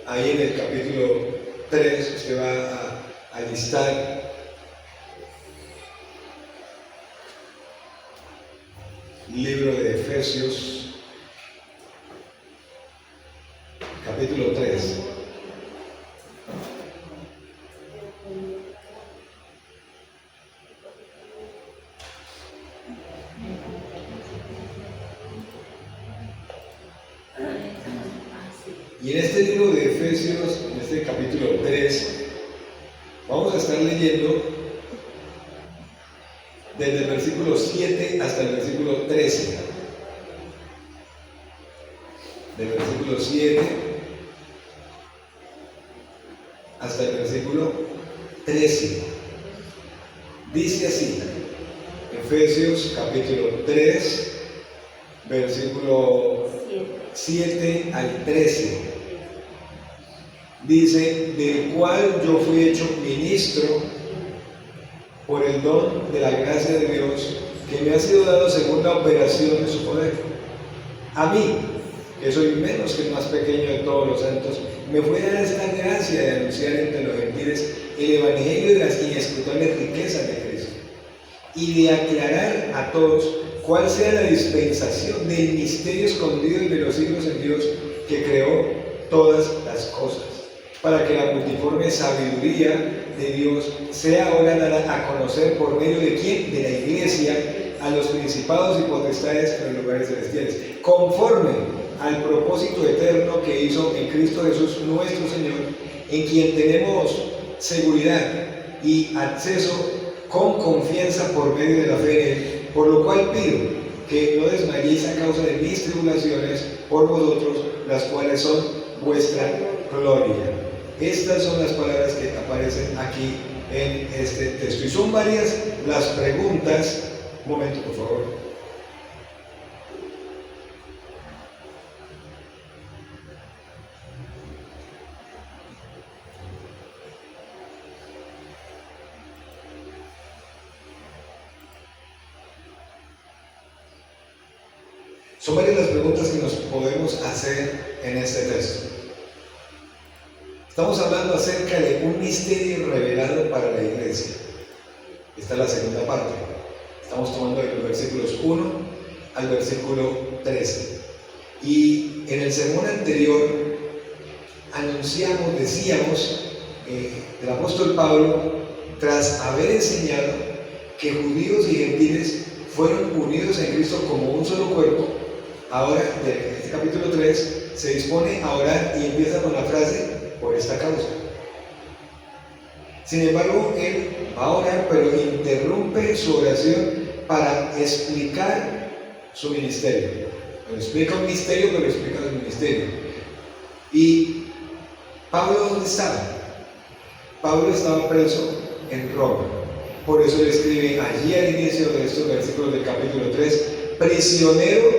Ahí en el capítulo 3 usted va a listar libro de Efesios, capítulo 3. Y en este libro de Efesios, en este capítulo 3, vamos a estar leyendo desde el versículo 7 hasta el versículo 13. Del versículo 7 hasta el versículo 13. Dice así, Efesios capítulo 3, versículo 7 al 13. Dice, del cual yo fui hecho ministro por el don de la gracia de Dios que me ha sido dado según la operación de su poder. A mí, que soy menos que el más pequeño de todos los santos, me fue dada esta gracia de anunciar entre los gentiles el evangelio de las inescrutables riquezas de Cristo y de aclarar a todos cuál sea la dispensación del misterio escondido de los siglos en Dios que creó todas las cosas, para que la multiforme sabiduría de Dios sea ahora dada a conocer por medio de quién, de la Iglesia, a los principados y potestades en los lugares celestiales, conforme al propósito eterno que hizo en Cristo Jesús nuestro Señor, en quien tenemos seguridad y acceso con confianza por medio de la fe en Él, por lo cual pido que no desmayéis a causa de mis tribulaciones por vosotros, las cuales son vuestra gloria. Estas son las palabras que aparecen aquí en este texto. Y son varias las preguntas. Un momento, por favor. Son varias las preguntas que nos podemos hacer en este texto. Estamos hablando acerca de un misterio revelado para la iglesia. Esta es la segunda parte. Estamos tomando de los versículos 1 al versículo 13. Y en el sermón anterior decíamos, el apóstol Pablo, tras haber enseñado que judíos y gentiles fueron unidos en Cristo como un solo cuerpo, ahora, en este capítulo 3, se dispone a orar y empieza con la frase, por esta causa. Sin embargo, él va a orar, pero interrumpe su oración para explicar su ministerio. Bueno, explica un misterio, pero explica su ministerio. ¿Y Pablo dónde estaba? Pablo estaba preso en Roma. Por eso él escribe allí al inicio de estos versículos del capítulo 3, prisionero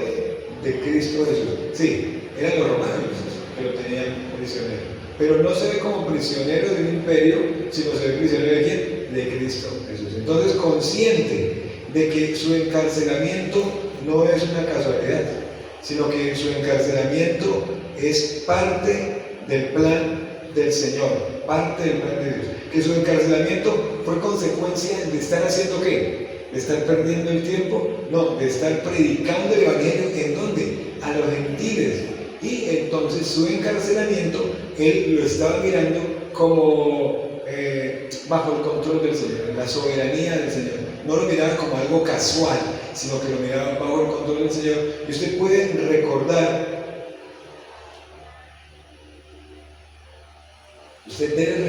de Cristo Jesús. Sí, eran los romanos que lo tenían prisionero. Pero no se ve como prisionero de un imperio, sino se ve prisionero de quién? De Cristo Jesús. Entonces, consciente de que su encarcelamiento no es una casualidad, sino que su encarcelamiento es parte del plan del Señor, parte del plan de Dios. Que su encarcelamiento fue consecuencia de estar haciendo ¿qué? ¿De estar perdiendo el tiempo? No, de estar predicando el Evangelio. ¿En dónde? A los gentiles. Y entonces su encarcelamiento, él lo estaba mirando como bajo el control del Señor, en la soberanía del Señor. No lo miraba como algo casual, sino que lo miraba bajo el control del Señor. Y usted puede debe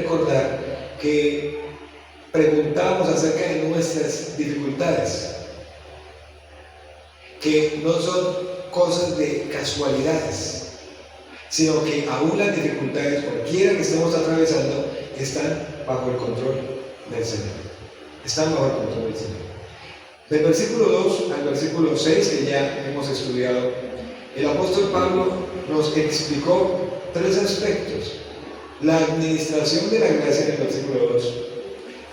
recordar que preguntamos acerca de nuestras dificultades, que no son cosas de casualidades, sino que aún las dificultades, cualquiera que estemos atravesando, están bajo el control del Señor. Están bajo el control del Señor. Del versículo 2 al versículo 6, que ya hemos estudiado, el apóstol Pablo nos explicó tres aspectos: la administración de la gracia en el versículo 2,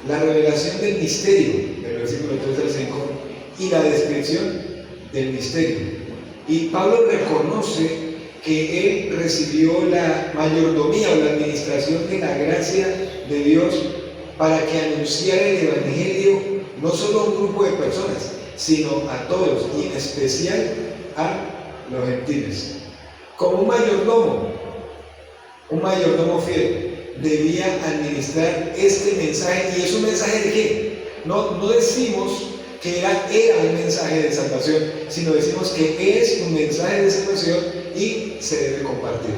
la revelación del misterio del versículo 3 al 5 y la descripción del misterio. Y Pablo reconoce que él recibió la mayordomía o la administración de la gracia de Dios para que anunciara el Evangelio no solo a un grupo de personas, sino a todos, y en especial a los gentiles. Como un mayordomo fiel debía administrar este mensaje. ¿Y es un mensaje de qué? No decimos que era un mensaje de salvación, sino decimos que es un mensaje de salvación y se debe compartir.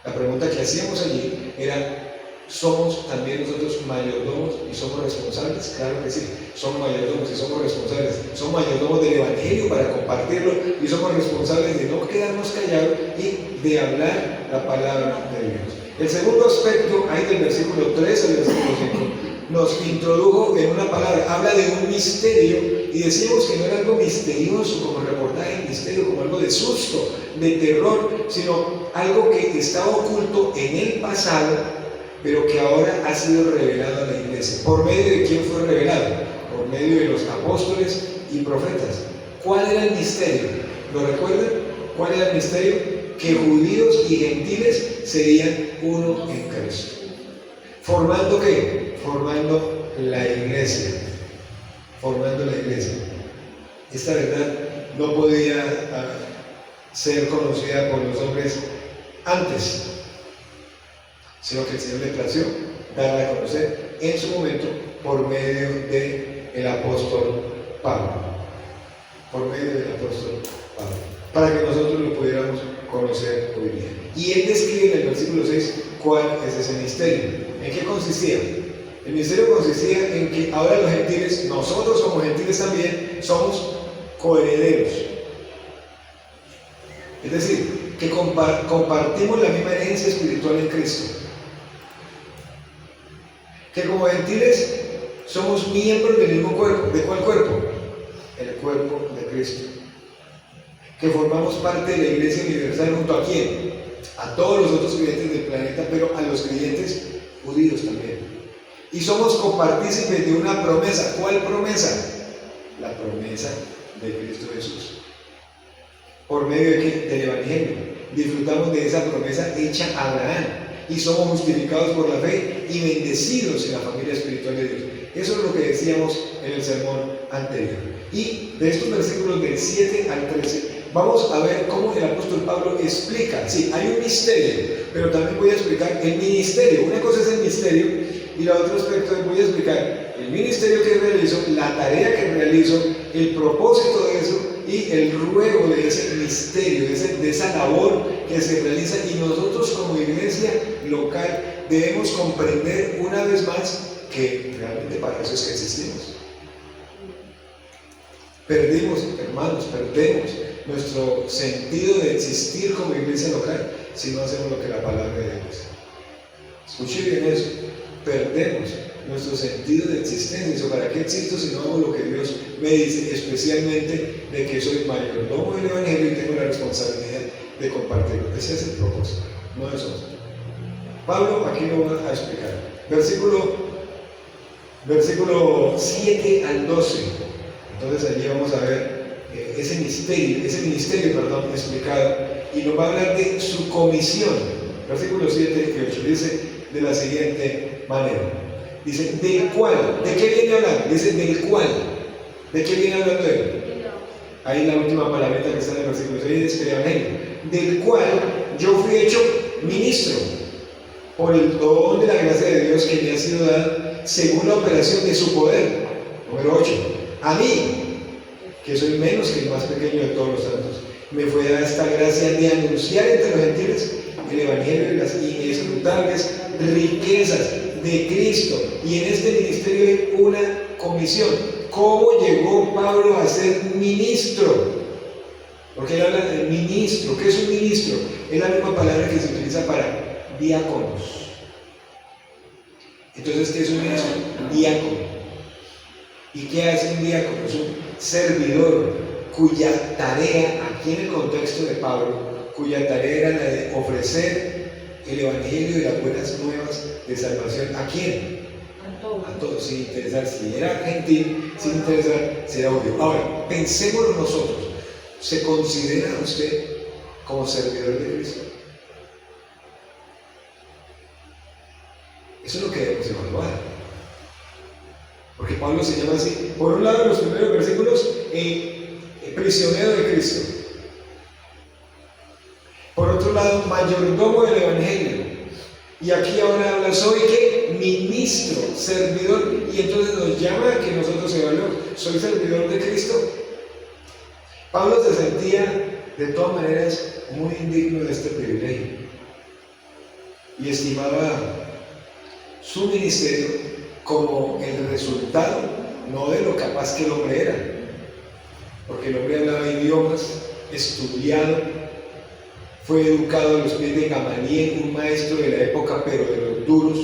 La pregunta que hacíamos allí era: ¿somos también nosotros mayordomos y somos responsables? Claro que sí, somos mayordomos y somos responsables. Somos mayordomos del Evangelio para compartirlo y somos responsables de no quedarnos callados y de hablar la palabra de Dios. El segundo aspecto, ahí del versículo 3 al versículo 5, nos introdujo en una palabra, habla de un misterio, y decimos que no era algo misterioso como reportaje de misterio, como algo de susto, de terror, sino algo que estaba oculto en el pasado, pero que ahora ha sido revelado a la iglesia. ¿Por medio de quién fue revelado? Por medio de los apóstoles y profetas. ¿Cuál era el misterio? ¿Lo recuerdan? ¿Cuál era el misterio? Que judíos y gentiles serían uno en Cristo. ¿Formando qué? Formando la iglesia. Formando la iglesia. Esta verdad no podía ser conocida por los hombres antes, sino que el Señor le plació darla a conocer en su momento por medio del apóstol Pablo. Por medio del apóstol Pablo. Para que nosotros lo pudiéramos conocer hoy día. Y él describe en el versículo 6 cuál es ese misterio. ¿En qué consistía? El misterio consistía en que ahora los gentiles, nosotros como gentiles también, somos coherederos. Es decir, que compartimos la misma herencia espiritual en Cristo. Que como gentiles somos miembros del mismo cuerpo. ¿De cuál cuerpo? El cuerpo de Cristo. Que formamos parte de la Iglesia Universal, ¿junto a quién? A todos los otros creyentes del planeta, pero a los creyentes judíos también. Y somos copartícipes de una promesa. ¿Cuál promesa? La promesa de Cristo Jesús. ¿Por medio de qué? Del Evangelio. Disfrutamos de esa promesa hecha a Abraham. Y somos justificados por la fe y bendecidos en la familia espiritual de Dios. Eso es lo que decíamos en el sermón anterior. Y de estos versículos del 7 al 13, vamos a ver cómo el apóstol Pablo explica. Sí, hay un misterio, pero también voy a explicar el ministerio. Una cosa es el misterio y la otro aspecto es voy a explicar el ministerio que realizo, la tarea que realizo, el propósito de eso y el ruego de ese misterio, de esa labor que se realiza. Y nosotros como iglesia local debemos comprender una vez más que realmente para eso es que existimos. Perdemos, hermanos, perdemos nuestro sentido de existir como iglesia local si no hacemos lo que la palabra de Dios dice. Escuche bien eso, perdemos nuestro sentido de existencia. ¿Para qué existo si no hago lo que Dios me dice? Especialmente de que soy mayordomo del Evangelio y tengo la responsabilidad de compartirlo. Ese es el propósito, no es otro. Pablo aquí lo va a explicar. Versículo 7 al 12. Entonces allí vamos a ver ese ministerio explicado, y nos va a hablar de su comisión. Versículos 7 y 8 dice de la siguiente manera. Dice, ¿del cual? ¿De qué viene hablando? Dice, ¿del cual? ¿De qué viene hablando él? Ahí la última palabrita que está en el versículo 6 es el Evangelio. Del cual yo fui hecho ministro por el don de la gracia de Dios que me ha sido dada según la operación de su poder. Número 8. A mí, que soy menos que el más pequeño de todos los santos, me fue dada esta gracia de anunciar entre los gentiles el Evangelio de las inescrutables riquezas de Cristo. Y en este ministerio hay una comisión. ¿Cómo llegó Pablo a ser ministro? Porque él habla de ministro. ¿Qué es un ministro? Es la misma palabra que se utiliza para diáconos. Entonces, ¿qué es un ministro? Diácono. ¿Y qué hace un diácono? Es un servidor cuya tarea, aquí en el contexto de Pablo, cuya tarea era la de ofrecer el Evangelio y las buenas nuevas de salvación. ¿A quién? A todos, sin interesar si era gentil, sin interesar si era judío. Ahora, pensémoslo nosotros. ¿Se considera usted como servidor de Cristo? Eso es lo que debemos evaluar. Porque Pablo se llama así, por un lado en los primeros versículos, prisionero de Cristo. Por otro lado, mayordomo del Evangelio. Y aquí ahora habla, soy que ministro, servidor, y entonces nos llama a que nosotros evaluemos, soy servidor de Cristo. Pablo se sentía de todas maneras muy indigno de este privilegio y estimaba su ministerio como el resultado, no de lo capaz que el hombre era, porque el hombre hablaba idiomas, estudiado, fue educado a los pies de Gamaliel, un maestro de la época, pero de los duros,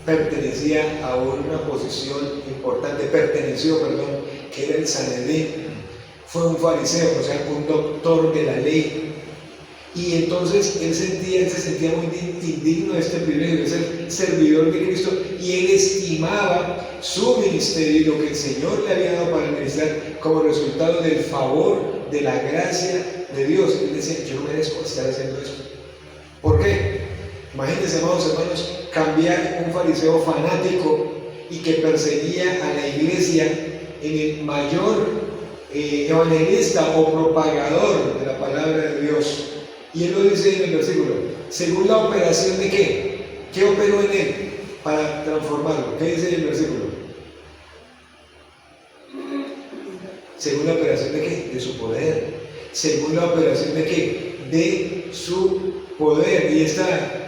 pertenecía a una posición importante, que era el Sanedrín, fue un fariseo, o sea, un doctor de la ley. Y entonces él se sentía muy indigno de este privilegio de ser servidor de Cristo, y él estimaba su ministerio y lo que el Señor le había dado para ministrar como resultado del favor, de la gracia de Dios. Él decía, yo no merezco estar haciendo esto. ¿Por qué? Imagínense, amados hermanos, cambiar un fariseo fanático y que perseguía a la iglesia en el mayor evangelista o propagador de la palabra de Dios. Y él lo dice en el versículo, según la operación de ¿qué? ¿Qué operó en él para transformarlo? ¿Qué dice en el versículo? Según la operación de ¿qué? De su poder. Según la operación de ¿qué? De su poder. Y esta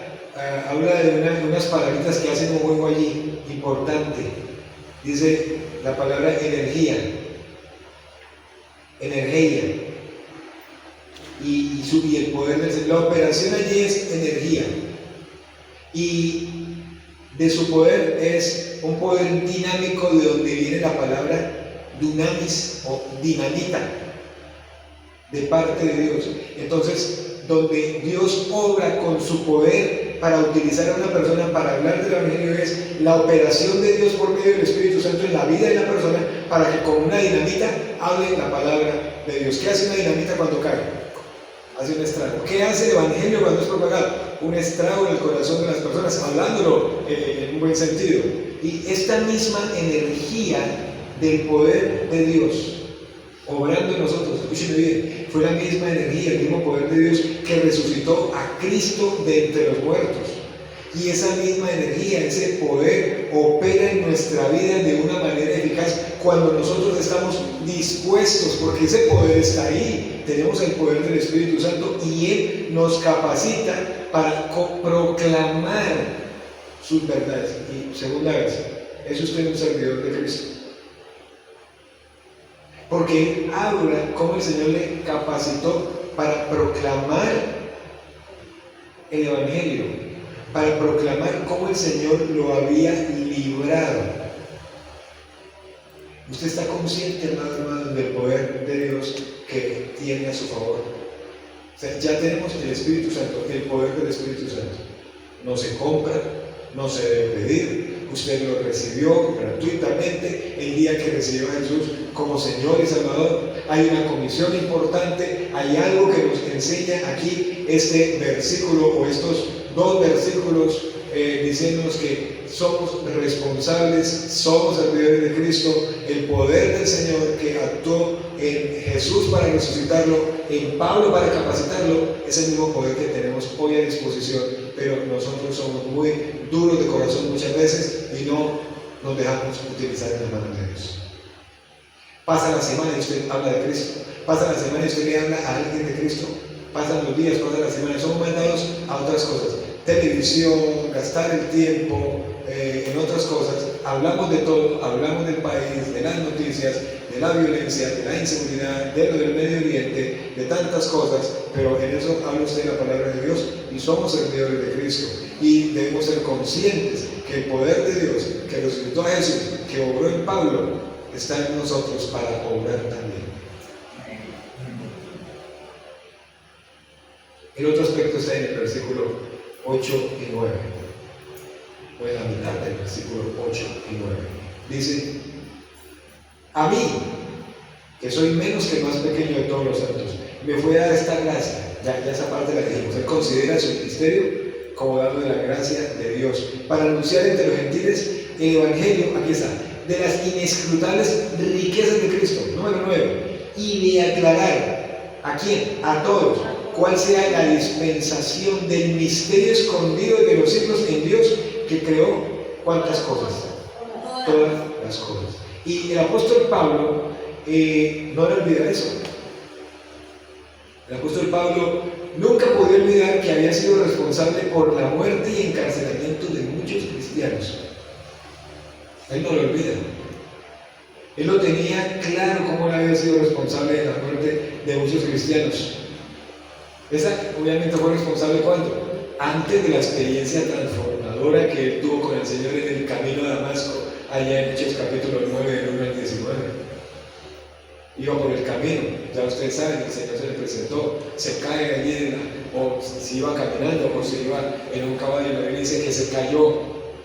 habla de unas palabritas que hacen un juego allí, importante. Dice la palabra energía. Y el poder del la operación allí es energía, y de su poder es un poder dinámico, de donde viene la palabra dunamis o dinamita, de parte de Dios. Entonces, donde Dios obra con su poder para utilizar a una persona para hablar del Evangelio, es la operación de Dios por medio del Espíritu Santo en la vida de la persona, para que con una dinamita hable la palabra de Dios. ¿Qué hace una dinamita cuando cae? Hace un estrago. ¿Qué hace el Evangelio cuando es propagado? Un estrago en el corazón de las personas, hablándolo en un buen sentido. Y esta misma energía del poder de Dios obrando en nosotros, escúcheme bien, fue la misma energía, el mismo poder de Dios que resucitó a Cristo de entre los muertos. Y esa misma energía, ese poder, opera en nuestra vida de una manera eficaz cuando nosotros estamos dispuestos, porque ese poder está ahí. Tenemos el poder del Espíritu Santo y Él nos capacita para proclamar sus verdades. Y segunda vez, ¿es usted un servidor de Cristo? Porque Él habla cómo el Señor le capacitó para proclamar el Evangelio, para proclamar cómo el Señor lo había librado. ¿Usted está consciente, hermano, del poder de Dios que tiene a su favor? O sea, ya tenemos el Espíritu Santo, el poder del Espíritu Santo. No se compra, no se debe pedir. Usted lo recibió gratuitamente el día que recibió a Jesús como Señor y Salvador. Hay una comisión importante, hay algo que nos enseña aquí este versículo o estos dos versículos diciéndonos que somos responsables, somos servidores de Cristo. El poder del Señor que actuó en Jesús para resucitarlo, en Pablo para capacitarlo, es el mismo poder que tenemos hoy a disposición, pero nosotros somos muy duros de corazón muchas veces y no nos dejamos utilizar en las manos de Dios. Pasa la semana y usted habla de Cristo, pasa la semana y usted le habla a alguien de Cristo, pasan los días, pasa la semana, somos mandados a otras cosas, televisión, gastar el tiempo en otras cosas. Hablamos de todo, hablamos del país, de las noticias, de la violencia, de la inseguridad, de lo del Medio Oriente, de tantas cosas, pero en eso habla usted la palabra de Dios y somos servidores de Cristo y debemos ser conscientes que el poder de Dios que resucitó a Jesús, que obró en Pablo, está en nosotros para obrar también. El otro aspecto está en el versículo 8 y 9. Voy a la mitad del versículo 8 y 9. Dice: a mí, que soy menos que el más pequeño de todos los santos, me fue dada esta gracia. Ya esa parte la dijimos. Él considera su ministerio como dando de la gracia de Dios para anunciar entre los gentiles el Evangelio, aquí está, de las inescrutables riquezas de Cristo, número 9, y de aclarar, ¿a quién? A todos, cuál sea la dispensación del misterio escondido de los siglos en Dios que creó, ¿cuántas cosas? Todas las cosas. Y el apóstol Pablo no le olvida eso. El apóstol Pablo nunca podía olvidar que había sido responsable por la muerte y encarcelamiento de muchos cristianos. Él no lo olvida. Él lo tenía claro cómo él había sido responsable de la muerte de muchos cristianos. Esa obviamente fue responsable ¿cuándo? Antes de la experiencia transformadora que él tuvo con el Señor en el camino a Damasco, allá en Hechos capítulo 9, del 1 al 19. Iba por el camino, ya ustedes saben, el Señor se le presentó, se cae allí, o si iba caminando, o si iba en un caballo, la Biblia dice que se cayó,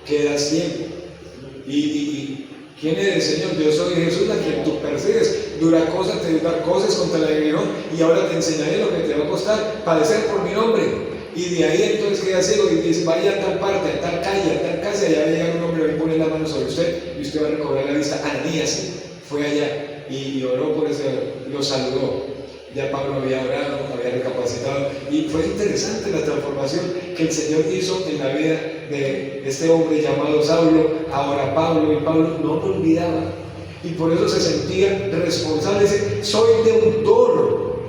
queda ciego. Y ¿quién eres, Señor? Yo soy Jesús, a quien tú persigues. Dura cosa te da cosas contra el aguijón, y ahora te enseñaré lo que te va a costar padecer por mi nombre. Y de ahí entonces queda ciego y dice, vaya a tal parte, a tal calle, a tal casa, y allá va a llegar un hombre, va a poner la mano sobre usted y usted va a recobrar la vista. Ananías fue allá y oró por eso, lo saludó. Ya Pablo había orado, había recapacitado, y fue interesante la transformación que el Señor hizo en la vida de este hombre llamado Saulo, ahora Pablo, y Pablo no lo olvidaba, y por eso se sentía responsable. Dice, soy deudor.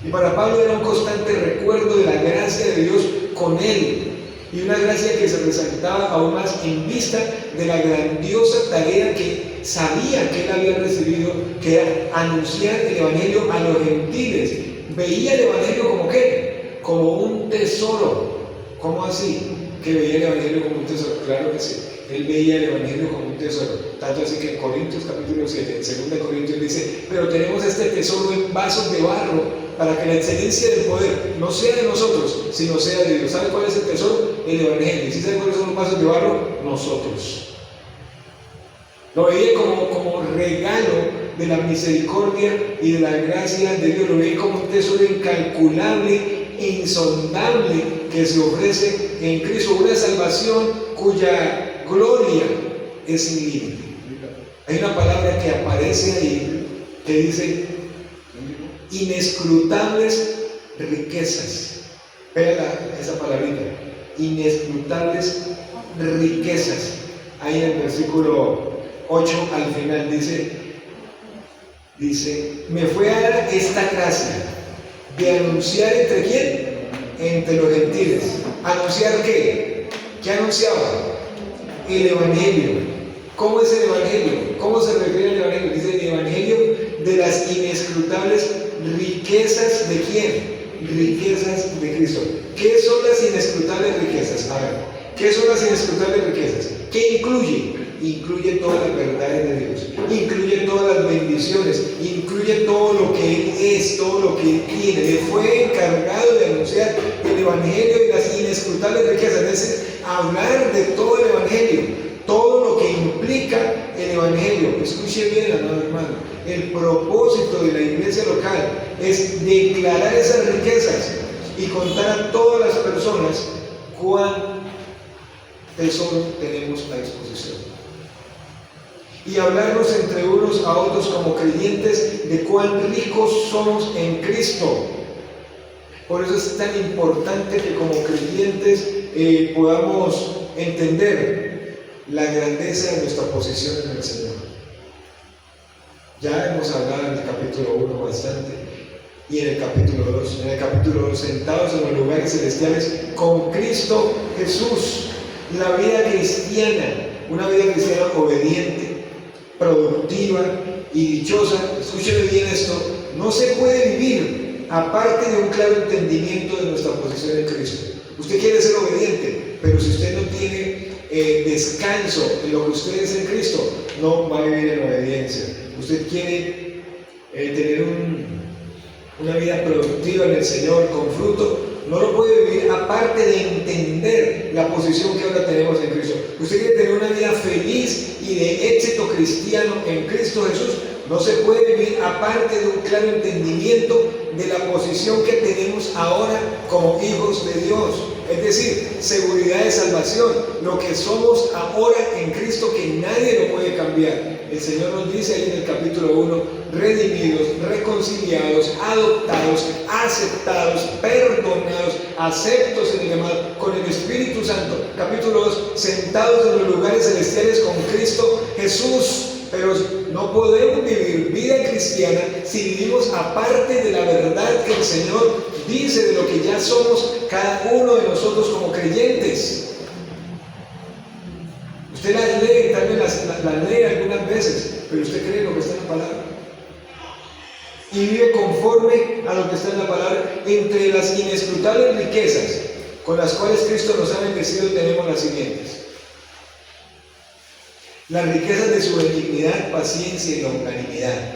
Y para Pablo era un constante recuerdo de la gracia de Dios con él, y una gracia que se resaltaba aún más en vista de la grandiosa tarea que sabía que él había recibido, que era anunciar el Evangelio a los gentiles. Veía el Evangelio como ¿qué? Como un tesoro. ¿Cómo así? Que veía el Evangelio como un tesoro. Claro que sí. Él veía el Evangelio como un tesoro. Tanto así que en Corintios capítulo 7, en 2 Corintios dice, pero tenemos este tesoro en vasos de barro, para que la excelencia del poder no sea de nosotros, sino sea de Dios. ¿Sabe cuál es el tesoro? El Evangelio. ¿Sí sabe cuáles son los vasos de barro? Nosotros. Lo veía como regalo de la misericordia y de la gracia de Dios. Lo veía como un tesoro incalculable e insondable que se ofrece en Cristo, una salvación cuya gloria es sin límite. Hay una palabra que aparece ahí que dice inescrutables riquezas. Vea esa palabrita, inescrutables riquezas. Ahí en el versículo 8 al final dice, me fue a dar esta gracia de anunciar ¿entre quién? Entre los gentiles. ¿Anunciar qué? ¿Qué anunciaba? El Evangelio. ¿Cómo es el Evangelio? ¿Cómo se refiere al Evangelio? Dice el Evangelio de las inescrutables riquezas ¿de quién? Riquezas de Cristo. ¿Qué son las inescrutables riquezas? A ver, ¿qué son las inescrutables riquezas? ¿Qué incluye? Incluye todas las verdades de Dios, incluye todas las bendiciones, incluye todo lo que Él es, todo lo que Él tiene. Le fue encargado de anunciar el Evangelio y las inescrutables riquezas, es decir, hablar de todo el Evangelio, todo lo que implica el Evangelio. Escuche bien, amado hermano, el propósito de la iglesia local es declarar esas riquezas y contar a todas las personas cuán tesoro tenemos a disposición. Y hablarnos entre unos a otros como creyentes de cuán ricos somos en Cristo. Por eso es tan importante que como creyentes podamos entender la grandeza de nuestra posición en el Señor. Ya hemos hablado en el capítulo 1 bastante, y en el capítulo 2. En el capítulo 2, sentados en los lugares celestiales con Cristo Jesús. La vida cristiana, una vida cristiana obediente, productiva y dichosa. Escúcheme bien esto, no se puede vivir aparte de un claro entendimiento de nuestra posición en Cristo. Usted quiere ser obediente, pero si usted no tiene descanso en lo que usted es en Cristo, no va a vivir en obediencia. Usted quiere tener una vida productiva en el Señor con fruto, no lo puede vivir aparte de entender la posición que ahora tenemos en Cristo. Usted quiere tener una vida feliz y de éxito cristiano en Cristo Jesús, no se puede vivir aparte de un claro entendimiento de la posición que tenemos ahora como hijos de Dios. Es decir, seguridad de salvación, lo que somos ahora en Cristo, que nadie lo puede cambiar. El Señor nos dice ahí en el capítulo 1, redimidos, reconciliados, adoptados, aceptados, perdonados, aceptos en el llamado, con el Espíritu Santo. Capítulo 2, sentados en los lugares celestiales con Cristo Jesús. Pero no podemos vivir vida cristiana si vivimos aparte de la verdad que el Señor dice de lo que ya somos cada uno de nosotros como creyentes. Usted las lee, tal vez las lee algunas veces, pero usted cree lo que está en la palabra. Y vive conforme a lo que está en la palabra. Entre las inescrutables riquezas con las cuales Cristo nos ha bendecido tenemos las siguientes: las riquezas de su benignidad, paciencia y longanimidad.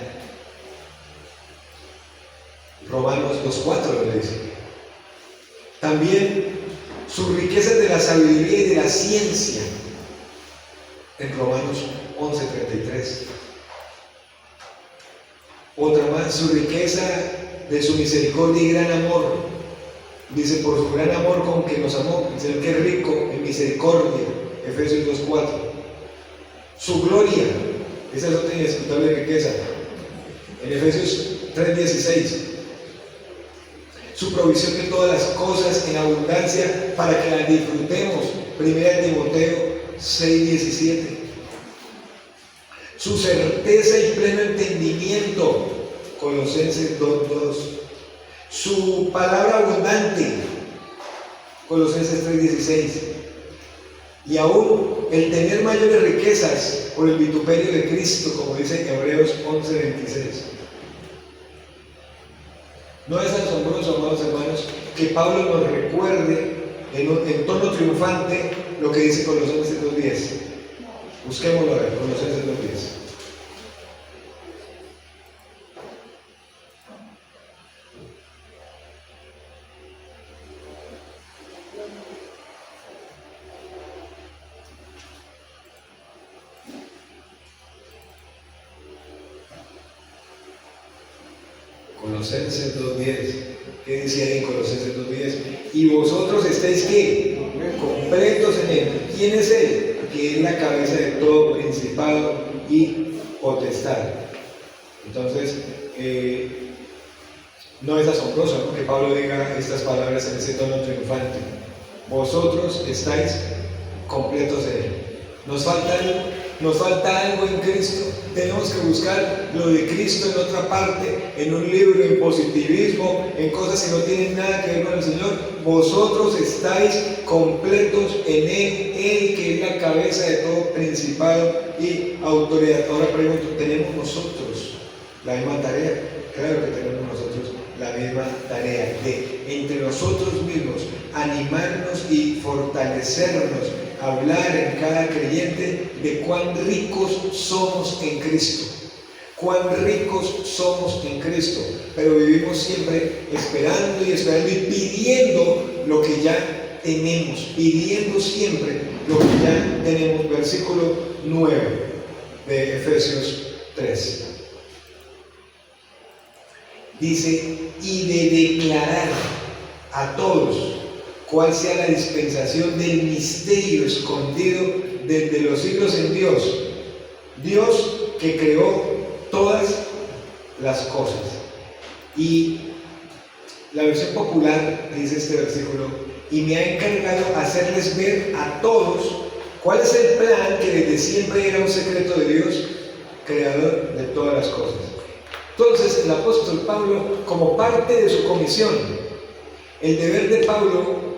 Romanos 2:4 lo dice. También sus riquezas de la sabiduría y de la ciencia, en Romanos 11:33. Otra más, su riqueza de su misericordia y gran amor. Dice, por su gran amor con que nos amó, el Señor que es rico en misericordia, Efesios 2:4. Su gloria, esa es otra inescrutable riqueza, en Efesios 3:16. Su provisión de todas las cosas en abundancia para que las disfrutemos, 1 Timoteo 6:17. Su certeza y pleno entendimiento, Colosenses 2:2. Su palabra abundante, Colosenses 3:16. Y aún el tener mayores riquezas por el vituperio de Cristo, como dice Hebreos 11:26. ¿No es asombroso, amados hermanos, que Pablo nos recuerde en tono triunfante lo que dice Colosenses 2:10? Busquémoslo a ver, Colosenses 2:10. Colosenses 2:10. ¿Qué dice ahí en Colosenses 2:10? Y vosotros estáis ¿qué? Completos en Él. ¿Quién es Él? Que es la cabeza de todo principado y potestad. Entonces, no es asombroso, ¿no?, que Pablo diga estas palabras en ese tono triunfante. Vosotros estáis completos en Él. Nos falta algo en Cristo. Tenemos que buscar lo de Cristo en otra parte, en un libro, en positivismo, en cosas que no tienen nada que ver con el Señor. Vosotros estáis completos en Él que es la cabeza de todo principado y autoridad. Ahora pregunto, ¿tenemos nosotros la misma tarea? Claro que tenemos nosotros la misma tarea de, entre nosotros mismos, animarnos y fortalecernos, hablar en cada creyente de cuán ricos somos en Cristo. Cuán ricos somos en Cristo. Pero vivimos siempre esperando y pidiendo lo que ya tenemos. Pidiendo siempre lo que ya tenemos. Versículo 9 de Efesios 3. Dice, y de declarar a todos cuál sea la dispensación del misterio escondido desde los siglos en Dios. Dios que creó todas las cosas. Y la versión popular dice este versículo, y me ha encargado hacerles ver a todos cuál es el plan que desde siempre era un secreto de Dios, creador de todas las cosas. Entonces el apóstol Pablo, como parte de su comisión, el deber de Pablo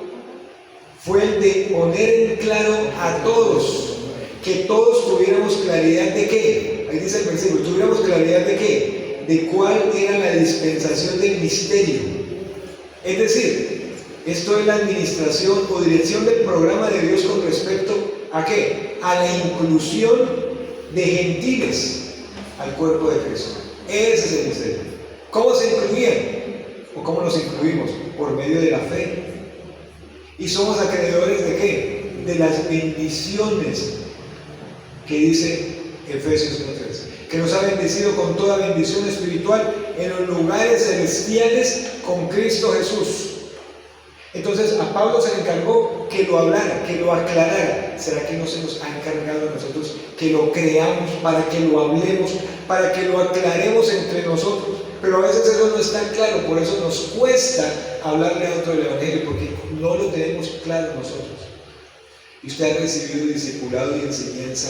fue el de poner en claro a todos, que todos tuviéramos claridad de qué. Ahí dice el versículo, tuviéramos claridad de qué, de cuál era la dispensación del misterio. Es decir, esto es la administración o dirección del programa de Dios con respecto a qué, a la inclusión de gentiles al cuerpo de Cristo. Ese es el misterio. ¿Cómo se incluían? ¿O cómo nos incluimos? Por medio de la fe. ¿Y somos acreedores de qué? De las bendiciones que dice Efesios 1:3. que nos ha bendecido con toda bendición espiritual en los lugares celestiales con Cristo Jesús. Entonces a Pablo se le encargó que lo hablara, que lo aclarara. ¿Será que no se nos ha encargado a nosotros que lo creamos, para que lo hablemos, para que lo aclaremos entre nosotros? Pero a veces eso no es tan claro, por eso nos cuesta hablarle a otro del Evangelio, porque no lo tenemos claro nosotros. Y usted ha recibido discipulado y enseñanza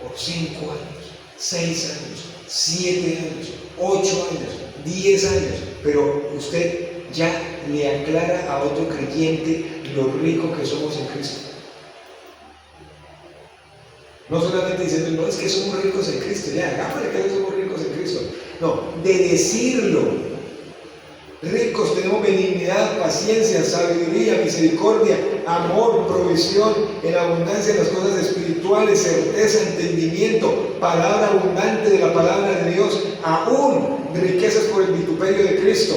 por 5 años, 6 años, 7 años, 8 años, 10 años, pero usted ya le aclara a otro creyente lo rico que somos en Cristo. No solamente diciendo, no, es que somos ricos en Cristo, ya, hagámosle que somos ricos en Cristo. No, de decirlo. Ricos, tenemos benignidad, paciencia, sabiduría, misericordia, amor, provisión, en abundancia en las cosas espirituales, certeza, entendimiento, palabra abundante de la palabra de Dios, aún riquezas por el vituperio de Cristo.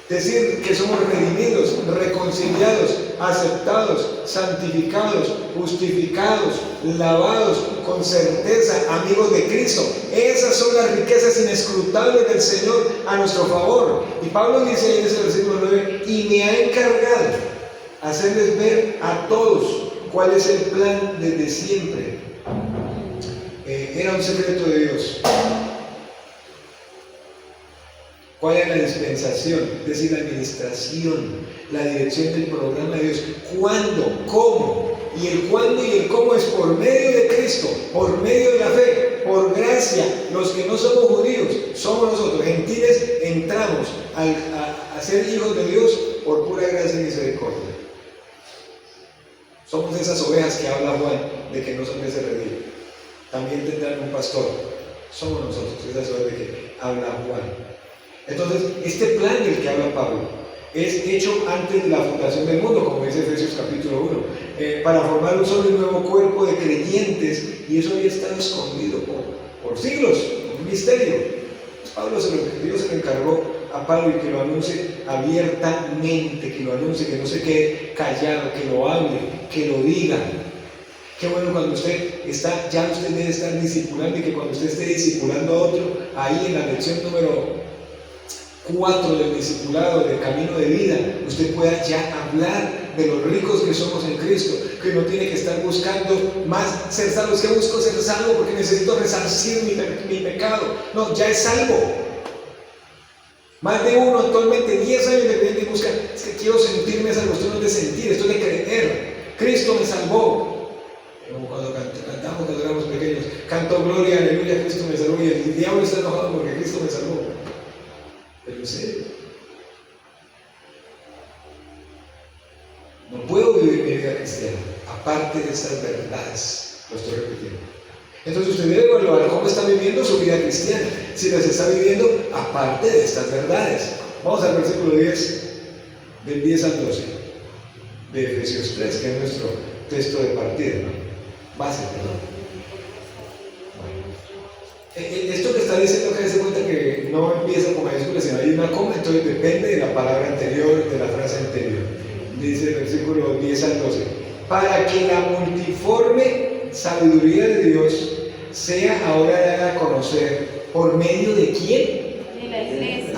Decir que somos redimidos, reconciliados, aceptados, santificados, justificados, lavados, con certeza, amigos de Cristo. Esas son las riquezas inescrutables del Señor a nuestro favor. Y Pablo dice ahí en ese versículo 9, y me ha encargado hacerles ver a todos cuál es el plan desde siempre. Era un secreto de Dios. ¿Cuál es la dispensación? Es decir, la administración, la dirección del programa de Dios. ¿Cuándo? ¿Cómo? Y el cuándo y el cómo es por medio de Cristo, por medio de la fe, por gracia. Los que no somos judíos, somos nosotros, gentiles, entramos a ser hijos de Dios por pura gracia y misericordia. Somos esas ovejas que habla Juan, de que no son de ese redil. También tendrán un pastor. Somos nosotros, esas ovejas de que habla Juan. Entonces, este plan del que habla Pablo es hecho antes de la fundación del mundo, como dice Efesios capítulo 1, para formar un solo y nuevo cuerpo de creyentes, y eso había estado escondido por siglos, un misterio. Dios se lo encargó a Pablo, y que lo anuncie abiertamente, que lo anuncie, que no se quede callado, que lo hable, que lo diga. Qué bueno cuando usted debe estar discipulando, y que cuando usted esté discipulando a otro, ahí en la lección número 4 del discipulado, del camino de vida, usted pueda ya hablar de los ricos que somos en Cristo, que no tiene que estar buscando más ser salvo. Es que busco ser salvo porque necesito resarcir mi pecado. No, ya es salvo. Más de uno actualmente, 10 años de creyente, busca, es que quiero sentirme salvo. Esto no es de sentir, esto es de creer. Cristo me salvó. Como cuando cantamos cuando éramos pequeños, canto gloria, aleluya, Cristo me salvó, y el diablo está enojado porque Cristo me salvó. Pero en serio, no puedo vivir mi vida cristiana aparte de estas verdades. Lo estoy repitiendo. Entonces usted debe evaluar cómo está viviendo su vida cristiana, si las está viviendo aparte de estas verdades. Vamos al versículo 10, del 10 al 12 de Efesios 3, que es nuestro texto de partida, ¿no? Base, perdón. Esto que está diciendo, que se cuenta que no empieza con mayúsculas, sino hay una coma, entonces depende de la palabra anterior, de la frase anterior. Dice el versículo 10 al 12: para que la multiforme sabiduría de Dios sea ahora dada a conocer, ¿por medio de quién? De la iglesia.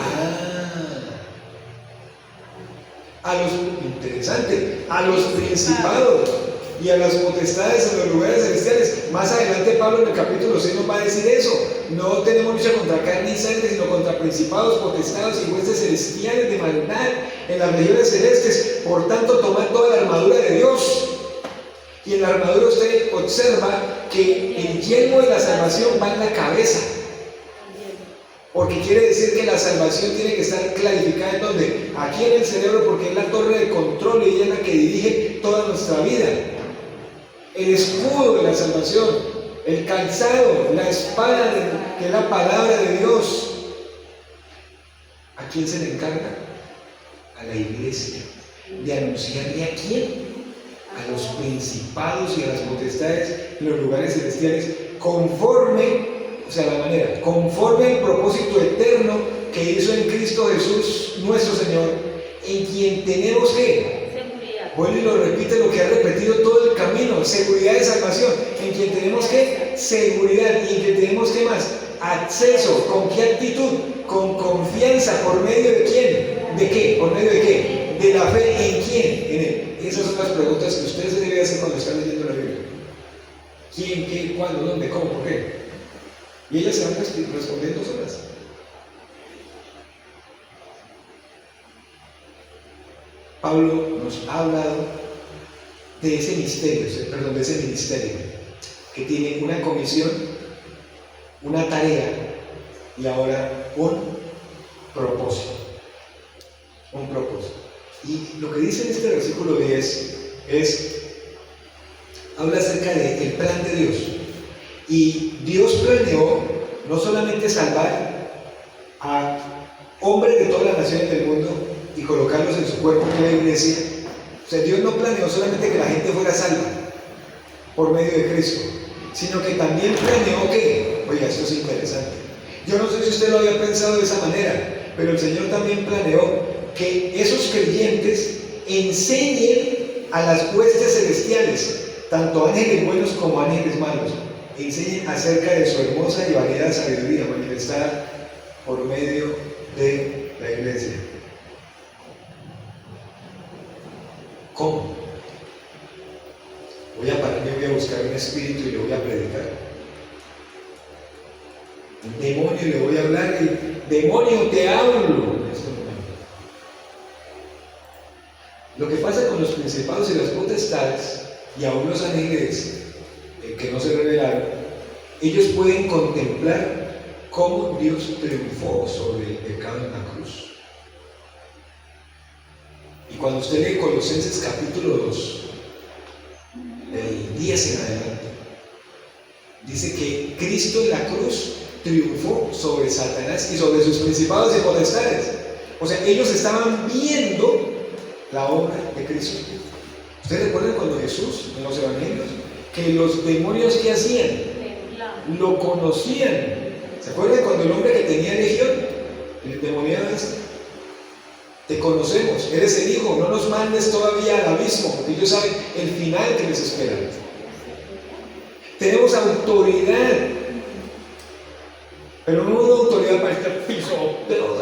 A los principados y a las potestades en los lugares celestiales. Más adelante Pablo en el capítulo 6 nos va a decir eso. No tenemos lucha contra carne y sangre, sino contra principados, potestades y huestes celestiales de maldad en las regiones celestes. Por tanto, tomad toda la armadura de Dios. Y en la armadura usted observa que el yelmo de la salvación va en la cabeza. Porque quiere decir que la salvación tiene que estar clarificada en donde, aquí en el cerebro, porque es la torre de control y ella es la que dirige toda nuestra vida. El escudo de la salvación, el calzado, la espada, que es la palabra de Dios. ¿A quién se le encarga? A la iglesia. ¿De anunciarle a quién? A los principados y a las potestades en los lugares celestiales, conforme al propósito eterno que hizo en Cristo Jesús nuestro Señor, en quien tenemos ¿qué? Seguridad. Vuelve y lo repite lo que ha repetido todo el camino. Seguridad de salvación. En quien tenemos que seguridad. Y en quien tenemos que más acceso. ¿Con qué actitud? Con confianza. ¿Por medio de quién? ¿De qué? ¿Por medio de qué? De la fe. ¿En quién? En él. Esas son las preguntas que ustedes se deben hacer cuando están leyendo la Biblia. ¿Quién, qué, cuándo, dónde, cómo, por qué? Y ellas se van respondiendo solas. Pablo nos ha hablado de ese misterio, de ese ministerio, que tiene una comisión, una tarea y ahora un propósito. Un propósito. Y lo que dice en este versículo 10 habla acerca del plan de Dios. Y Dios planeó no solamente salvar a hombres de todas las naciones del mundo y colocarlos en su cuerpo, que es la iglesia. O sea, Dios no planeó solamente que la gente fuera salva por medio de Cristo, sino que también planeó que, oiga, esto es interesante. Yo no sé si usted lo había pensado de esa manera, pero el Señor también planeó que esos creyentes enseñen a las huestes celestiales, tanto ángeles buenos como ángeles malos, enseñen acerca de su hermosa y variada sabiduría manifestada por medio de la iglesia. ¿Cómo? Voy a pararme, voy a buscar un espíritu y le voy a predicar. El demonio le voy a hablar y demonio te hablo. Lo que pasa con los principados y las potestades y aún los ángeles que no se revelaron, ellos pueden contemplar cómo Dios triunfó sobre el pecado en la cruz. Y cuando usted lee Colosenses capítulo 2, del 10 en adelante, dice que Cristo en la cruz triunfó sobre Satanás y sobre sus principados y potestades. O sea, ellos estaban viendo la obra de Cristo. ¿Ustedes recuerdan cuando Jesús, en los evangelios, que los demonios que hacían? Lo conocían. ¿Se acuerdan cuando el hombre que tenía legión, el demoniado este? Te conocemos, eres el Hijo, no nos mandes todavía al abismo, porque ellos saben el final que les espera. Tenemos autoridad, pero no una autoridad para estar pisoteo,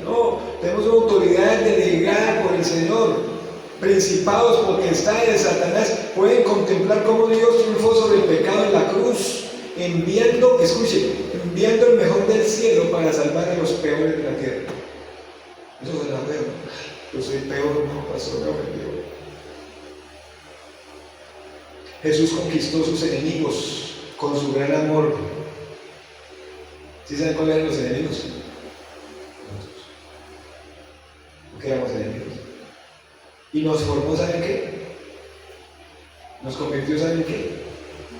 no, tenemos una autoridad delegada por el Señor. Principados, potestades de Satanás pueden contemplar cómo Dios triunfó sobre el pecado en la cruz, enviando el mejor del cielo para salvar a los peores de la tierra. Eso suena feo. Yo soy peor, no, pastor, me ofendió. Jesús conquistó sus enemigos con su gran amor. ¿Sí saben cuáles eran los enemigos? Nosotros. Porque éramos enemigos. Y nos formó, ¿saben qué? Nos convirtió, ¿saben qué?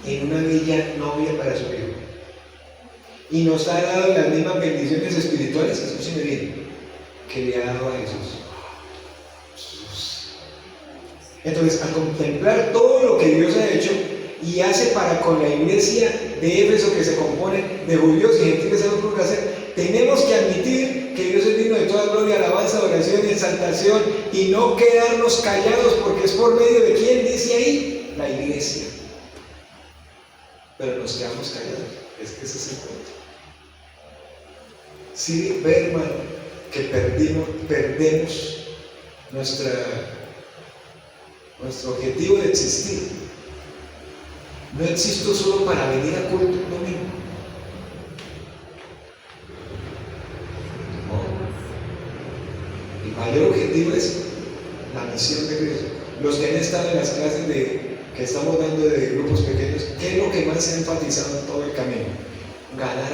En una bella novia para su hijo. Y nos ha dado las mismas bendiciones espirituales, escúchenme bien, que le ha dado a Jesús. Entonces, al contemplar todo lo que Dios ha hecho y hace para con la iglesia de Éfeso, que se compone de judíos y gentiles, ¿saben lo que hacer? Tenemos que admitir que Dios es digno de toda gloria, alabanza, oración y exaltación, y no quedarnos callados, porque es por medio de quién dice ahí, la iglesia. Pero nos quedamos callados, es que ese es el punto. Sí, ve, hermano, que perdemos nuestro objetivo de existir. No existo solo para venir a culto un domingo. No. El mayor objetivo es la misión de Cristo. Los que han estado en las clases que estamos dando de grupos pequeños, ¿qué es lo que más se ha enfatizado en todo el camino? Ganar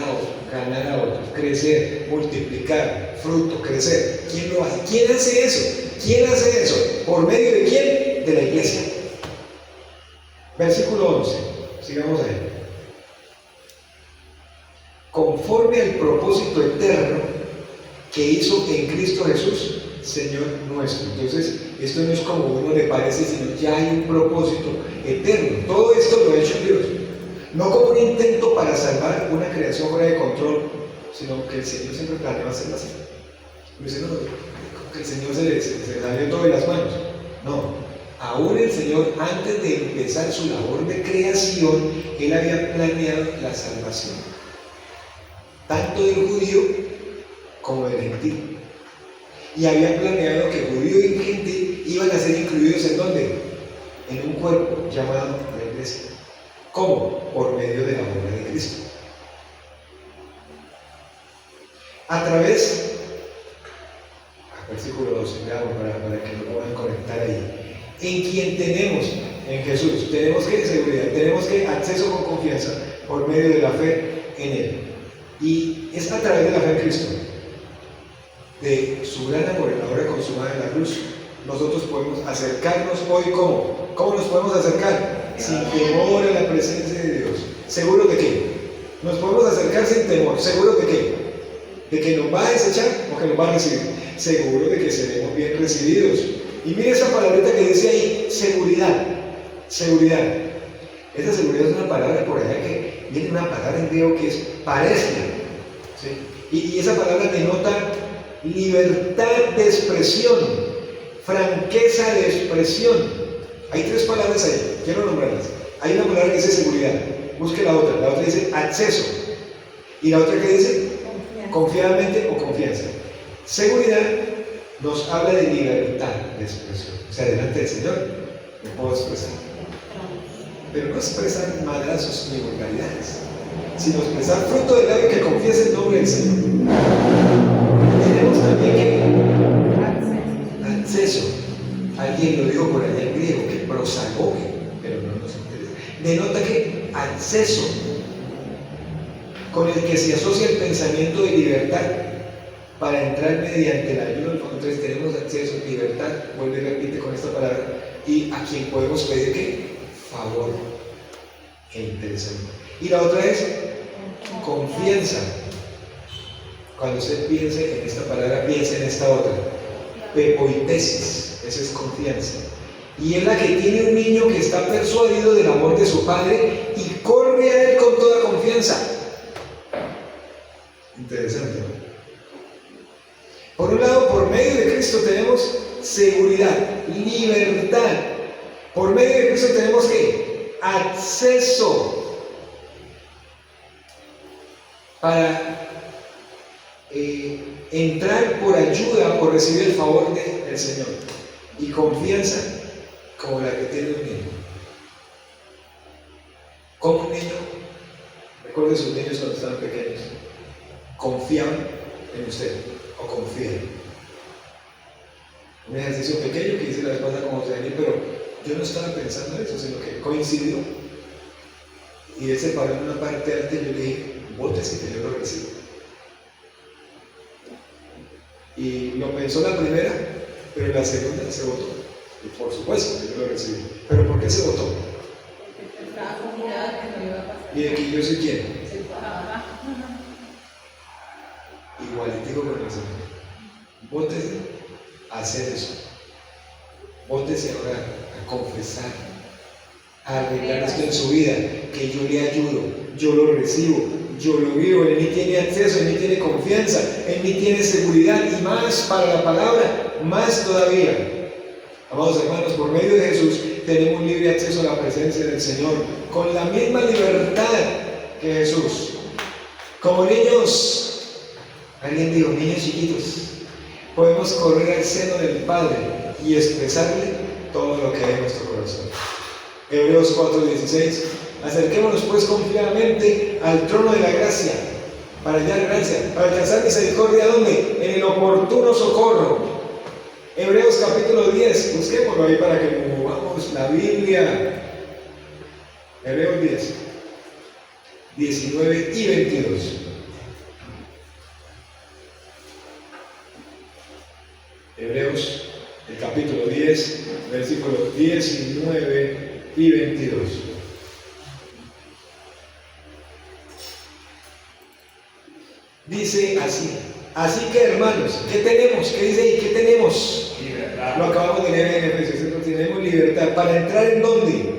a otros, crecer, multiplicar, fruto, crecer. ¿Quién lo hace? ¿Quién hace eso? ¿Quién hace eso? ¿Por medio de quién? De la iglesia. Versículo 11, sigamos ahí. Conforme al propósito eterno que hizo en Cristo Jesús, Señor nuestro. Entonces, esto no es como a uno le parece, sino ya hay un propósito eterno. Todo esto lo ha hecho Dios. No como un intento para salvar una creación fuera de control, sino que el Señor siempre planeó hacerlo así. Dice, no, que el Señor se le salió todo de las manos. No, aún el Señor, antes de empezar su labor de creación, Él había planeado la salvación, tanto del judío como del gentil. Y había planeado que judío y gentil iban a ser incluidos ¿en dónde? En un cuerpo llamado la iglesia. ¿Cómo? Por medio de la obra de Cristo. A través, versículo 12, para que lo puedan conectar ahí. En quien tenemos, en Jesús, tenemos que seguridad, tenemos que acceso con confianza por medio de la fe en Él. Y es a través de la fe en Cristo, de su gran amor en la obra consumada en la cruz, nosotros podemos acercarnos hoy. ¿Cómo? ¿Cómo nos podemos acercar? Sin temor a la presencia de Dios. ¿Seguros de qué? Nos podemos acercar sin temor. ¿Seguros de qué? ¿De que nos va a desechar o que nos va a recibir? Seguro de que seremos bien recibidos. Y mire esa palabrita que dice ahí, seguridad. Seguridad. Esa seguridad es una palabra por allá que viene una palabra en griego que es paresia. ¿Sí? Y esa palabra denota libertad de expresión, franqueza de expresión. Hay tres palabras ahí, quiero nombrarlas. Hay una palabra que dice seguridad, busque la otra dice acceso. ¿Y la otra que dice? Confiadamente o confianza. Seguridad nos habla de libertad de expresión. O sea, delante del Señor me puedo expresar. Pero no expresar madrazos ni vulgaridades, sino expresar fruto del labio que confiese el nombre del Señor. Tenemos también que acceso. Alguien lo dijo por allá en griego, que prosagoge, pero no nos interesa. Denota que acceso, con el que se asocia el pensamiento de libertad para entrar mediante la ayuda. Entonces tenemos acceso, libertad, vuelve y repite con esta palabra, y a quien podemos pedir ¿qué? Favor. Qué interesante. Y la otra es confianza. Cuando usted piense en esta palabra, piense en esta otra. Pepoitesis, esa es confianza. Y es la que tiene un niño que está persuadido del amor de su padre y corre a él con toda confianza. Interesante, ¿no? Por un lado, por medio de Cristo tenemos seguridad, libertad. Por medio de Cristo tenemos ¿qué? Acceso para entrar por ayuda, por recibir el favor del Señor. Y confianza como la que tiene un niño. Como un niño, recuerden sus niños cuando estaban pequeños, confiaban en usted o confían. Un ejercicio pequeño que hice la vez pasada con José Daniel, pero yo no estaba pensando en eso, sino que coincidió. Y él se paró en una parte alta y yo le dije, bótese que yo lo recibo. Y lo pensó la primera, pero la segunda se votó. Y por supuesto que yo lo recibí. ¿Pero por qué se votó? Porque estaba confiada que no iba a pasar. ¿Y de que yo soy quién? Se bajaba. Igualitico con el Señor. Bótese a hacer eso. Bótese a orar, a confesar, a arreglar esto en su vida, que yo le ayudo, yo lo recibo, yo lo vivo, en mí tiene acceso, en mí tiene confianza, en mí tiene seguridad y más para la palabra, más todavía. Amados hermanos, por medio de Jesús tenemos libre acceso a la presencia del Señor, con la misma libertad que Jesús. Como niños, alguien dijo, niños chiquitos, podemos correr al seno del Padre y expresarle todo lo que hay en nuestro corazón. Hebreos 4:16. Acerquémonos pues confiadamente al trono de la gracia, para hallar gracia, para alcanzar misericordia, ¿dónde? En el oportuno socorro. Hebreos capítulo 10, busquémoslo ahí para que movamos la Biblia. Hebreos 10, 19 y 22. Hebreos, el capítulo 10, versículos 19 y 22. Dice así que hermanos, ¿qué tenemos? ¿Qué dice ahí? ¿Qué tenemos? Libertad. Lo acabamos de leer en Efesios, tenemos libertad. ¿Para entrar en dónde?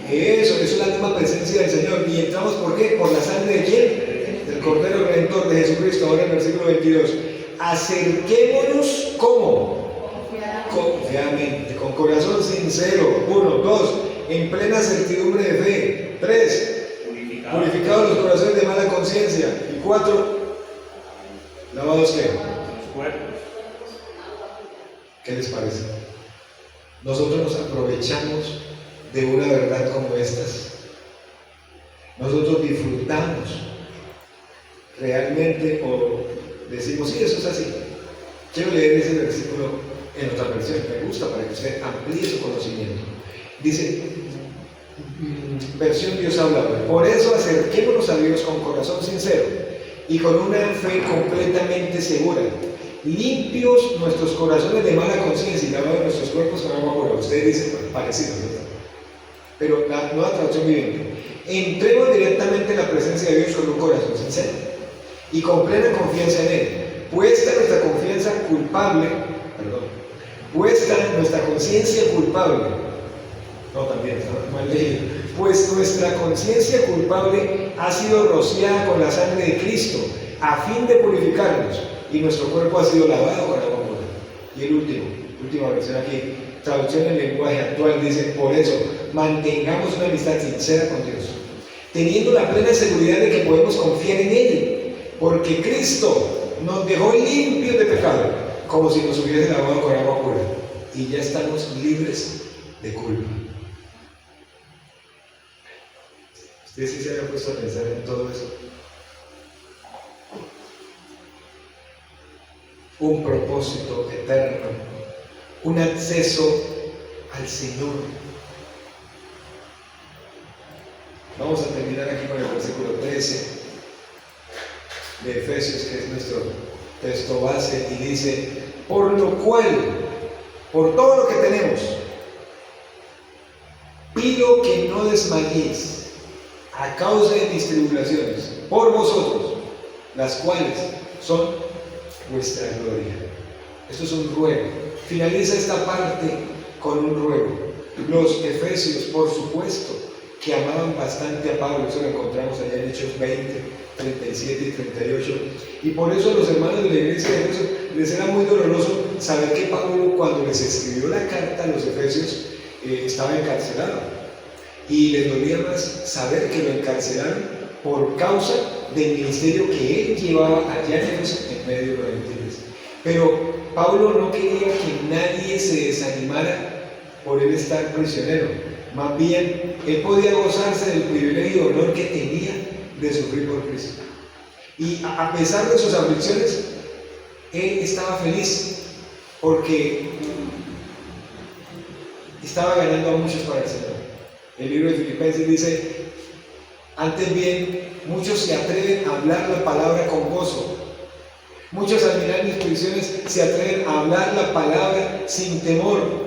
Eso es la misma presencia del Señor. ¿Y entramos por qué? ¿Por la sangre de quién? Del Cordero Redentor de Jesucristo. Ahora el versículo 22. Acerquémonos, ¿cómo? Confiadamente. confiadamente, con corazón sincero. 1, 2, en plena certidumbre de fe. 3, purificados los corazones de mala conciencia. Y 4, lavados ¿qué? Los cuerpos. ¿Qué les parece? Nosotros nos aprovechamos de una verdad como estas. Nosotros disfrutamos realmente o decimos, sí, eso es así. Quiero leer ese versículo en otra versión, me gusta para que usted amplíe su conocimiento. Dice, versión Dios habla hoy. Por eso acerquémonos a Dios con corazón sincero y con una fe completamente segura. Limpios nuestros corazones de mala conciencia y lavados nuestros cuerpos con agua pura. Usted dice parecido, ¿verdad? Pero la nueva traducción viviente. Entremos directamente en la presencia de Dios con un corazón sincero y con plena confianza en Él. Puesta nuestra conciencia culpable. No, también, está mal leído. Pues nuestra conciencia culpable ha sido rociada con la sangre de Cristo a fin de purificarnos, y nuestro cuerpo ha sido lavado con agua pura. Y el última versión aquí, traducción en lenguaje actual, dice: por eso, mantengamos una amistad sincera con Dios, teniendo la plena seguridad de que podemos confiar en Él, porque Cristo nos dejó limpios de pecado, como si nos hubiese lavado con agua pura, y ya estamos libres de culpa. ¿Usted sí se había puesto a pensar en todo eso? Un propósito eterno, un acceso al Señor. Vamos a terminar aquí con el versículo 13 de Efesios, que es nuestro texto base, y dice: por lo cual, por todo lo que tenemos, pido que no desmayéis a causa de mis tribulaciones por vosotros, las cuales son vuestra gloria. Esto es un ruego. Finaliza esta parte con un ruego. Los efesios, por supuesto, que amaban bastante a Pablo, eso lo encontramos allá en Hechos 20, 37 y 38, y por eso a los hermanos de la iglesia de Efesios les era muy doloroso saber que Pablo, cuando les escribió la carta a los efesios, estaba encarcelado, y les dolía más saber que lo encarcelaron por causa del ministerio que él llevaba allá en medio de los gentiles. Pero Pablo no quería que nadie se desanimara por él estar prisionero. Más bien, él podía gozarse del privilegio y honor que tenía de sufrir por Cristo. Y a pesar de sus aflicciones, él estaba feliz porque estaba ganando a muchos para el Señor. El libro de Filipenses dice: antes bien, muchos se atreven a hablar la palabra con gozo. Muchos al mirar mis prisiones se atreven a hablar la palabra sin temor.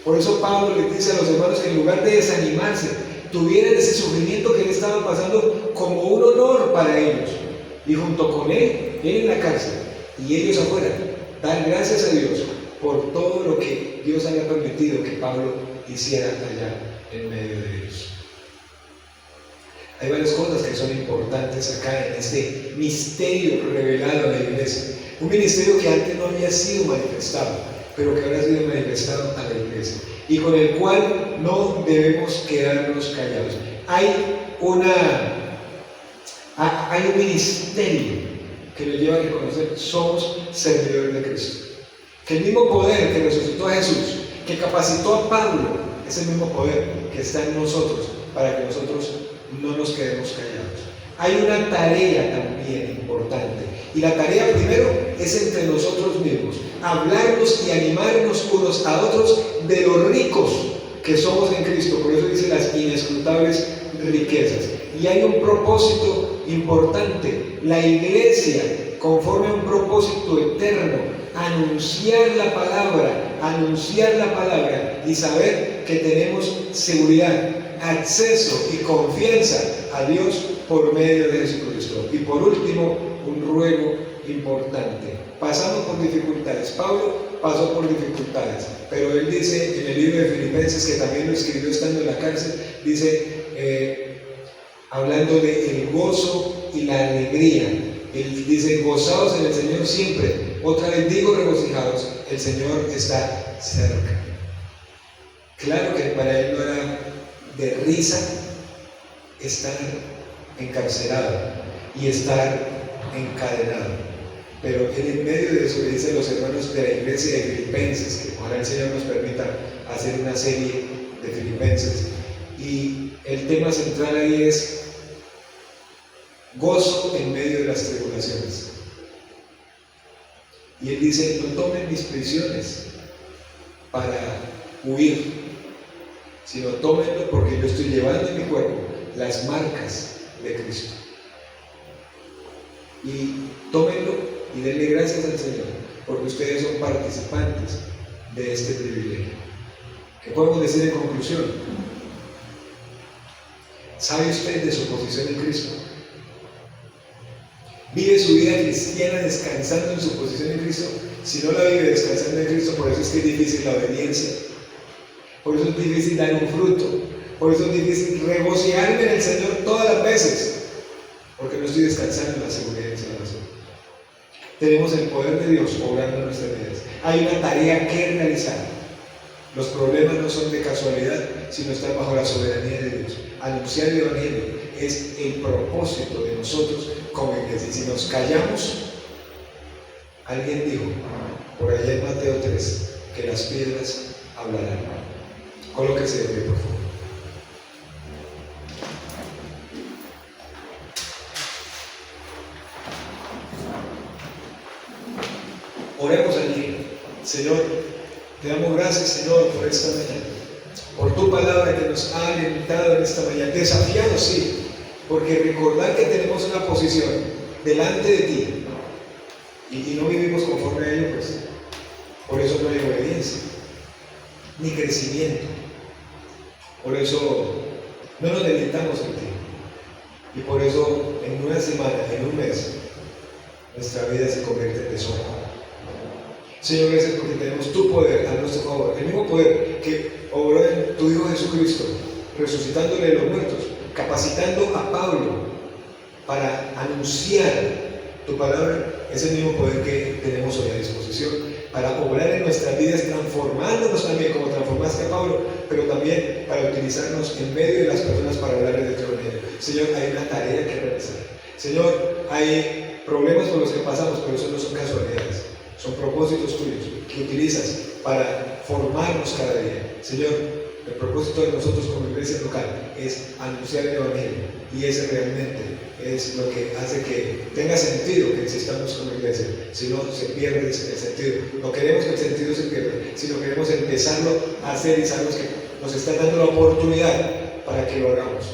Por eso Pablo les dice a los hermanos que en lugar de desanimarse, tuvieran ese sufrimiento que él estaba pasando como un honor para ellos. Y junto con él en la cárcel y ellos afuera, dar gracias a Dios por todo lo que Dios haya permitido que Pablo hiciera allá en medio de ellos. Hay varias cosas que son importantes acá en este misterio revelado a la iglesia. Un ministerio que antes no había sido manifestado, pero que ahora ha sido manifestado a la iglesia, y con el cual no debemos quedarnos callados. Hay un ministerio que nos lleva a reconocer: somos servidores de Cristo. Que el mismo poder que resucitó a Jesús, que capacitó a Pablo, es el mismo poder que está en nosotros, para que nosotros no nos quedemos callados. Hay una tarea también importante, y la tarea primero es entre nosotros mismos, hablarnos y animarnos unos a otros de los ricos que somos en Cristo. Por eso dice las inescrutables riquezas. Y hay un propósito importante: la iglesia, conforme a un propósito eterno, anunciar la palabra y saber que tenemos seguridad, acceso y confianza a Dios por medio de Jesucristo. Y por último, un ruego importante. Pasamos por dificultades. Pablo pasó por dificultades, pero él dice en el libro de Filipenses, que también lo escribió estando en la cárcel, dice, hablando del gozo y la alegría, él dice: gozaos en el Señor siempre. Otra vez digo: regocijaos, el Señor está cerca. Claro que para él no era de risa estar encarcelado y estar encadenado, pero él en medio de eso le dice a los hermanos de la iglesia de Filipenses, que ojalá el Señor nos permita hacer una serie de Filipenses, y el tema central ahí es gozo en medio de las tribulaciones. Y él dice: no tomen mis prisiones para huir, sino tómenlo porque yo estoy llevando en mi cuerpo las marcas de Cristo. Y tómenlo y denle gracias al Señor, porque ustedes son participantes de este privilegio. ¿Qué podemos decir en conclusión? ¿Sabe usted de su posición en Cristo? ¿Vive su vida cristiana descansando en su posición en Cristo? Si no la vive descansando en Cristo, por eso es que es difícil la obediencia, por eso es difícil dar un fruto, por eso es difícil regocijarme en el Señor todas las veces, porque no estoy descansando en la seguridad y salvación. Tenemos el poder de Dios obrando en nuestras vidas. Hay una tarea que realizar. Los problemas no son de casualidad, sino están bajo la soberanía de Dios. Anunciar el Evangelio es el propósito de nosotros como iglesia. Y si nos callamos, alguien dijo por allá en Mateo 3 que las piedras hablarán. Colóquese de pie, por favor. Oremos allí. Señor, te damos gracias, Señor, por esta mañana, por tu palabra que nos ha alentado en esta mañana. Desafiado, sí, porque recordar que tenemos una posición delante de ti y no vivimos conforme a ello, pues por eso no hay obediencia ni crecimiento. Por eso no nos deleitamos en ti. Y por eso en una semana, en un mes, nuestra vida se convierte en desorden. Señor, gracias porque tenemos tu poder a nuestro favor, el mismo poder que obró en tu Hijo Jesucristo, resucitándole de los muertos, capacitando a Pablo para anunciar tu palabra. Es el mismo poder que tenemos hoy a disposición para obrar en nuestras vidas, transformándonos también como transformaste a Pablo, pero también para utilizarnos en medio de las personas para hablarles de tu evangelio. Señor, hay una tarea que realizar. Señor, hay problemas por los que pasamos, pero eso no son casualidades. Son propósitos tuyos que utilizas para formarnos cada día. Señor, el propósito de nosotros como iglesia local es anunciar el Evangelio, y ese realmente es lo que hace que tenga sentido que existamos como iglesia. Si no, se pierde el sentido. No queremos que el sentido se pierda, sino queremos empezarlo a hacer, y sabemos que nos está dando la oportunidad para que lo hagamos.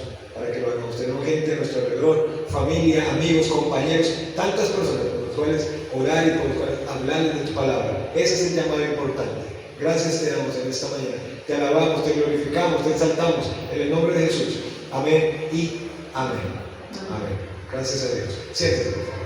Tenemos gente a nuestro alrededor, familia, amigos, compañeros, tantas personas por las cuales orar y por las cuales hablarles de tu palabra. Ese es el llamado importante. Gracias te damos en esta mañana. Te alabamos, te glorificamos, te exaltamos en el nombre de Jesús. Amén y amén. Amén. Gracias a Dios. Siéntate, por favor.